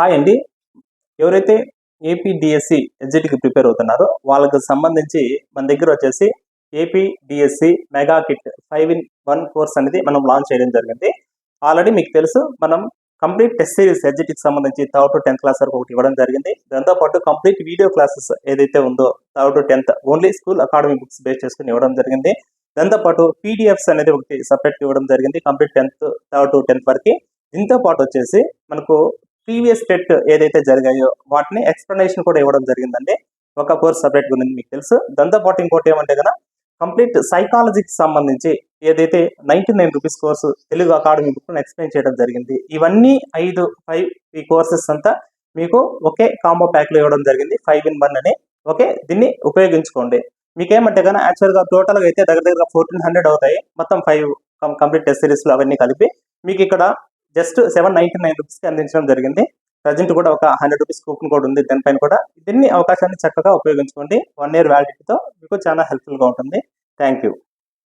Hi అండి. ఎవరైతే AP DSC ఎగ్జిట్కి prepare అవుతున్నారో వాళ్ళకి సంబంధించి మన దగ్గర వచ్చేసి AP DSC mega kit 5-in-1 course అనేది మనం లాంచ్ చేయడం జరిగింది. ఆల్రెడీ మీకు తెలుసు, మనం కంప్లీట్ టెస్ట్ సిరీస్ ఎగ్జిట్కి సంబంధించి 3rd to 10th క్లాస్ వరకు ఒకటి ఇవ్వడం జరిగింది. దాంతోపాటు కంప్లీట్ వీడియో క్లాసెస్ ఏదైతే ఉందో 3rd to 10th only school academy books base చేసుకుని ఇవ్వడం జరిగింది. దాంతోపాటు పీడిఎఫ్స్ అనేది ఒకటి సపరేట్గా ఇవ్వడం జరిగింది కంప్లీట్ 3rd to 10th వరకు. దీంతో పాటు వచ్చేసి మనకు ప్రీవియస్ టెట్ ఏదైతే జరిగాయో వాటిని ఎక్స్ప్లెనేషన్ కూడా ఇవ్వడం జరిగిందండి. ఒక కోర్స్ సపరేట్ గురించి మీకు తెలుసు. దాంతోపాటు ఇంకోటి ఏమంటే కదా, కంప్లీట్ సైకాలజీకి సంబంధించి ఏదైతే 99 rupees course Telugu academy book explain చేయడం జరిగింది. ఇవన్నీ 5 ఈ కోర్సెస్ అంతా మీకు ఒకే కాంబో ప్యాక్లో ఇవ్వడం జరిగింది 5-in-1 అని. ఓకే, దీన్ని ఉపయోగించుకోండి. మీకేమంటే కానీ యాక్చువల్గా టోటల్గా అయితే దగ్గర 1400 అవుతాయి మొత్తం 5 కంప్లీట్ టెస్ట్ సిరీస్లో అవన్నీ కలిపి. మీకు ఇక్కడ జస్ట్ 799 రూపీస్కి అందించడం జరిగింది. ప్రజెంట్ కూడా ఒక 100 రూపీస్ కూపన్ కోడ్ ఉంది దానిపైన కూడా. దీన్ని అవకాశాన్ని చక్కగా ఉపయోగించుకోండి. 1 year వ్యాలిడిటీతో మీకు చాలా హెల్ప్ఫుల్గా ఉంటుంది. Thank you.